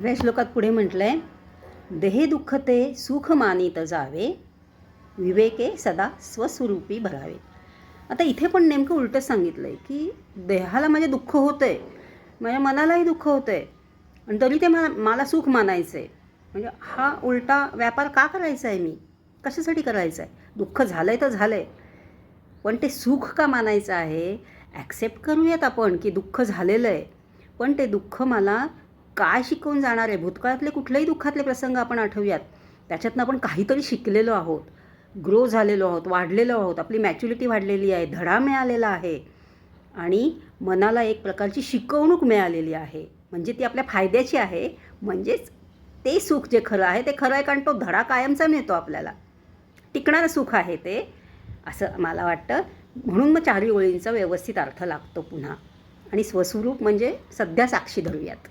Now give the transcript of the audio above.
या श्लोकात पुढे म्हटलंय, देहे दुःखते सुख मानित जावे, विवेके सदा स्वस्वरूपी भरावे. आता इथे पण नेमकं उलटं सांगितलं आहे की देहाला माझे दुःख होतं आहे, माझ्या मनालाही दुःख होतं आहे आणि तरी ते मला सुख मानायचं आहे. म्हणजे हा उलटा व्यापार का करायचा आहे? मी कशासाठी करायचा आहे? दुःख झालं आहे तर झालं आहे, पण ते सुख का मानायचं आहे? ॲक्सेप्ट करूयात आपण की दुःख झालेलं आहे, पण ते दुःख मला काय शिकवून जाणार आहे? भूतकाळातले कुठलेही दुःखातले प्रसंग आपण आठवूयात, त्याच्यातनं आपण काहीतरी शिकलेलो आहोत, ग्रो झालेलो आहोत, वाढलेलो आहोत, आपली मॅच्युरिटी वाढलेली आहे, धडा मिळालेला आहे आणि मनाला एक प्रकारची शिकवणूक मिळालेली आहे. म्हणजे ती आपल्या फायद्याची आहे. म्हणजेच ते सुख जे खरं आहे ते खरं आहे, कारण तो धडा कायमचा मिळतो आपल्याला, टिकणारं सुख आहे ते, असं मला वाटतं. म्हणून मग चारही ओळींचा व्यवस्थित अर्थ लागतो पुन्हा. आणि स्वस्वरूप म्हणजे सध्या साक्षी धरूयात.